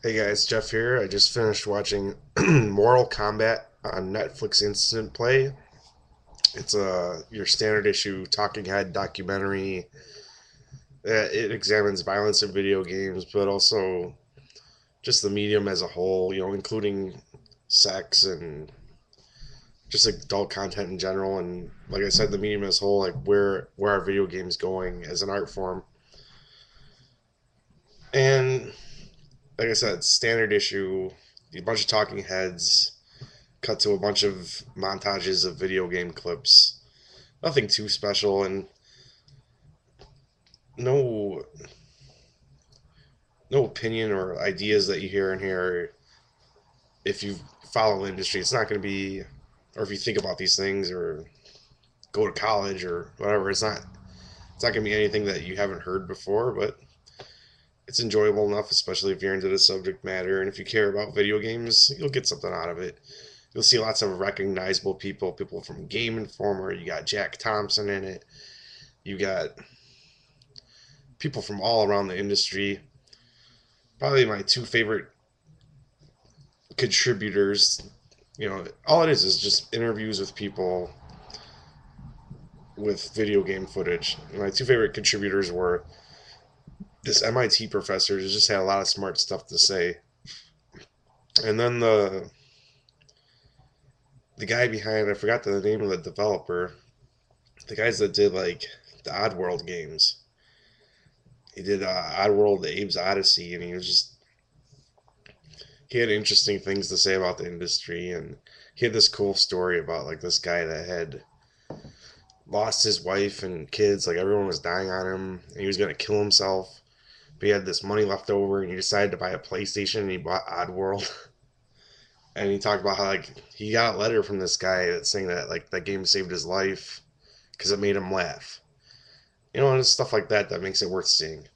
Hey guys, Jeff here. I just finished watching Mortal Kombat on Netflix Instant Play. It's your standard issue talking head documentary. It examines violence in video games, but also just the medium as a whole, including sex and just like adult content in general. And like I said, the medium as a whole, like where are video games going as an art form. And like I said, standard issue, a bunch of talking heads, cut to a bunch of montages of video game clips. Nothing too special, and no no opinion or ideas that you hear in here. If you follow the industry, it's not going to be, or if you think about these things or go to college or whatever, it's not going to be anything that you haven't heard before. But it's enjoyable enough, especially if you're into the subject matter and if you care about video games, you'll get something out of it. You'll see lots of recognizable people from Game Informer. You got Jack Thompson in it. You got people from all around the industry. Probably my two favorite contributors. All it is just interviews with people with video game footage. My two favorite contributors were this MIT professor who just had a lot of smart stuff to say, and then the guy behind, I forgot the name of the developer, the guys that did like the Oddworld games. He did Oddworld, Abe's Odyssey, and he had interesting things to say about the industry, and he had this cool story about like this guy that had lost his wife and kids, like everyone was dying on him, and he was gonna kill himself, but he had this money left over, and he decided to buy a PlayStation, and he bought Oddworld. And he talked about how like he got a letter from this guy that's saying that like that game saved his life because it made him laugh. And it's stuff like that that makes it worth seeing.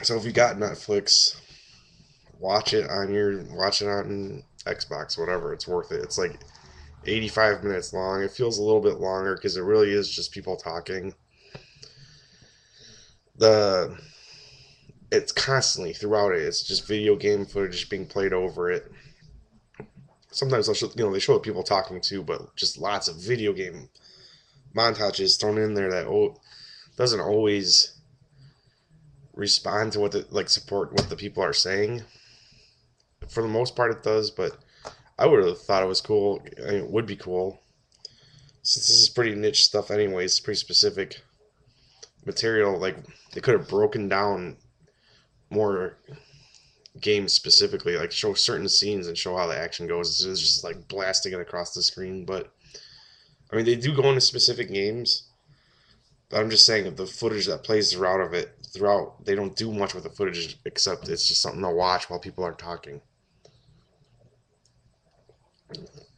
So if you got Netflix, watch it on Xbox, whatever. It's worth it. It's like 85 minutes long. It feels a little bit longer because it really is just people talking. The It's constantly throughout it. It's just video game footage being played over it. Sometimes they show people talking too, but just lots of video game montages thrown in there that doesn't always respond to support what the people are saying. For the most part, it does, but I would have thought it was cool. I mean, it would be cool since this is pretty niche stuff, anyways. It's pretty specific material. Like they could have broken down more games specifically, like show certain scenes and show how the action goes. It's just like blasting it across the screen, but I mean, they do go into specific games. But I'm just saying that the footage that plays throughout, they don't do much with the footage except it's just something to watch while people are talking.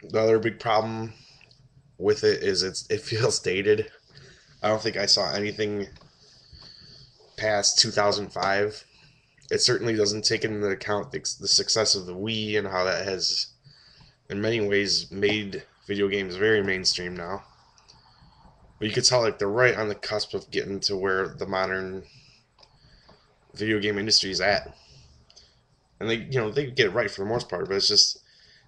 The other big problem with it is it feels dated. I don't think I saw anything past 2005. It certainly doesn't take into account the success of the Wii and how that has, in many ways, made video games very mainstream now. But you could tell like they're right on the cusp of getting to where the modern video game industry is at, and they get it right for the most part. But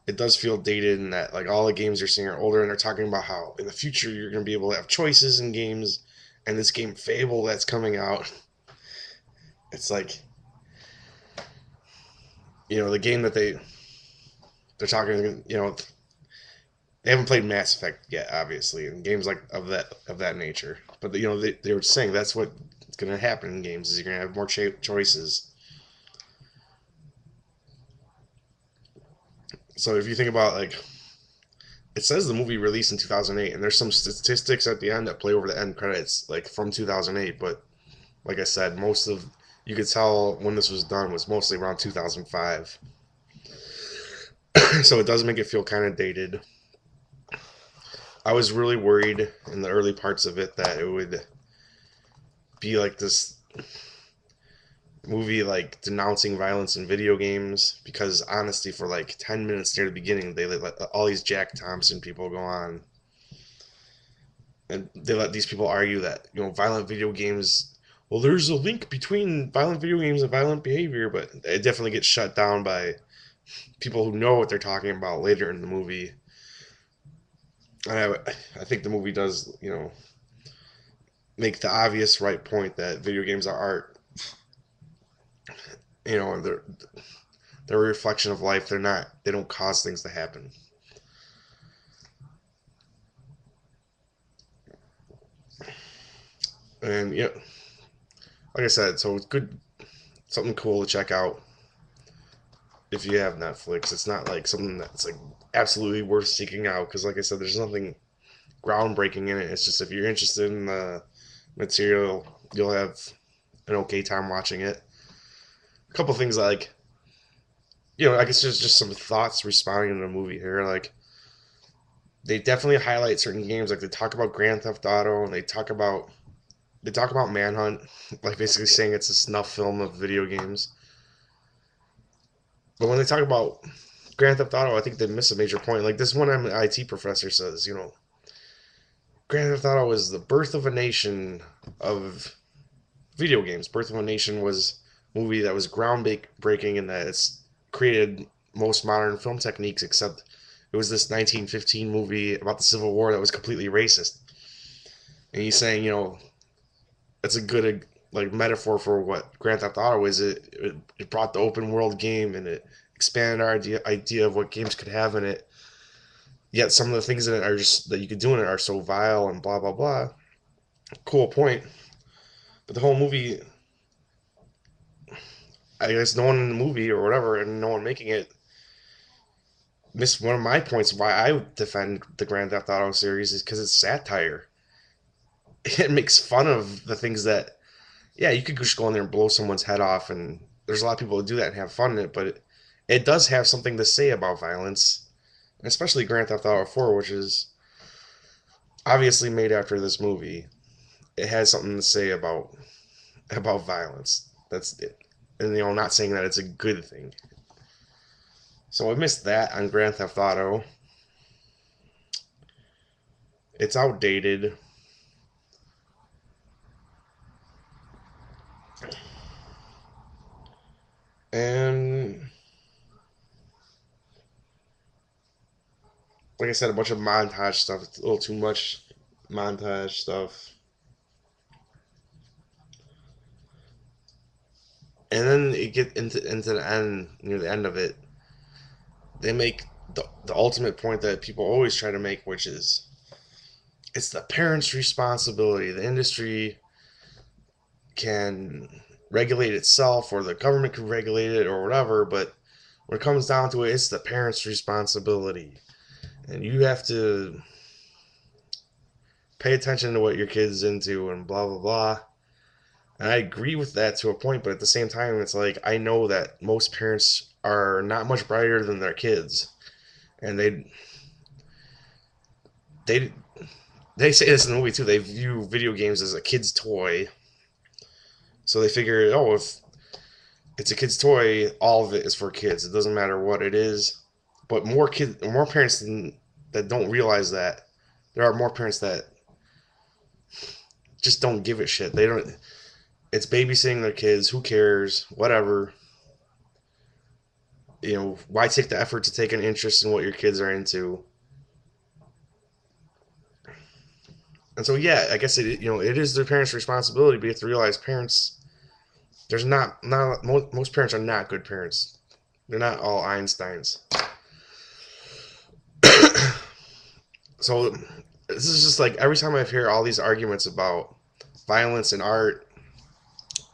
it does feel dated in that like all the games you're seeing are older, and they're talking about how in the future you're going to be able to have choices in games, and this game Fable that's coming out. It's like the game that they're talking. They haven't played Mass Effect yet, obviously, and games like of that nature. But they were saying that's what's going to happen in games is you're going to have more choices. So if you think about like it says the movie released in 2008, and there's some statistics at the end that play over the end credits like from 2008. But like I said, you could tell when this was done was mostly around 2005. So it does make it feel kind of dated. I was really worried in the early parts of it that it would be like this movie like denouncing violence in video games because honestly for like 10 minutes near the beginning they let all these Jack Thompson people go on and they let these people argue that violent video games well, there's a link between violent video games and violent behavior, but it definitely gets shut down by people who know what they're talking about later in the movie. And I think the movie does, make the obvious right point that video games are art. And they're a reflection of life. They don't cause things to happen. And like I said, so it's good, something cool to check out if you have Netflix. It's not like something that's like absolutely worth seeking out because, like I said, there's nothing groundbreaking in it. It's just if you're interested in the material, you'll have an okay time watching it. A couple things like, I guess there's just some thoughts responding to the movie here. Like, they definitely highlight certain games. Like, they talk about Grand Theft Auto and they talk about Manhunt, like basically saying it's a snuff film of video games. But when they talk about Grand Theft Auto, I think they miss a major point. Like this one IT professor says, Grand Theft Auto is the birth of a nation of video games. Birth of a Nation was a movie that was groundbreaking in that it's created most modern film techniques, except it was this 1915 movie about the Civil War that was completely racist. And he's saying, it's a good like metaphor for what Grand Theft Auto is. It brought the open world game and it expanded our idea of what games could have in it. Yet some of the things in it are just that you could do in it are so vile and blah blah blah. Cool point. But the whole movie, I guess no one in the movie or whatever, and no one making it missed one of my points why I defend the Grand Theft Auto series is because it's satire. It makes fun of the things that, yeah, you could just go in there and blow someone's head off, and there's a lot of people who do that and have fun in it, but it does have something to say about violence, especially Grand Theft Auto 4, which is obviously made after this movie. It has something to say about violence. That's it. And not saying that it's a good thing. So I missed that on Grand Theft Auto. It's outdated. And like I said, a bunch of montage stuff. It's a little too much montage stuff. And then you get into the end, near the end of it, they make the ultimate point that people always try to make, which is it's the parents' responsibility. The industry can regulate itself, or the government can regulate it, or whatever, but when it comes down to it, it's the parents' responsibility. And you have to pay attention to what your kid's into and blah, blah, blah. And I agree with that to a point, but at the same time, it's like I know that most parents are not much brighter than their kids, and they they say this in the movie too. They view video games as a kid's toy, so they figure, oh, if it's a kid's toy, all of it is for kids. It doesn't matter what it is. But more parents that don't realize that. There are more parents that just don't give a shit. They don't. It's babysitting their kids. Who cares? Whatever. Why take the effort to take an interest in what your kids are into? And so, yeah, I guess it is their parents' responsibility, but you have to realize parents. There's not most parents are not good parents. They're not all Einsteins. So this is just like every time I hear all these arguments about violence in art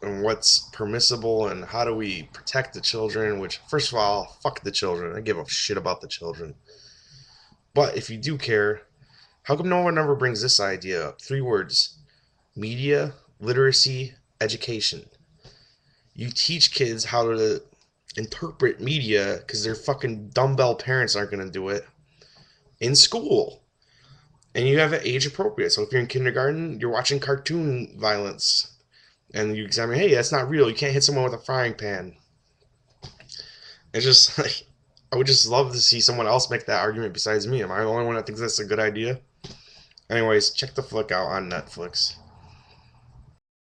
and what's permissible and how do we protect the children, which, first of all, fuck the children. I give a shit about the children. But if you do care, how come no one ever brings this idea up? 3 words: media, literacy, education. You teach kids how to interpret media because their fucking dumbbell parents aren't going to do it in school. And you have it age appropriate. So if you're in kindergarten, you're watching cartoon violence and you examine, hey, that's not real. You can't hit someone with a frying pan. It's just like, I would just love to see someone else make that argument besides me. Am I the only one that thinks that's a good idea? Anyways, check the flick out on Netflix.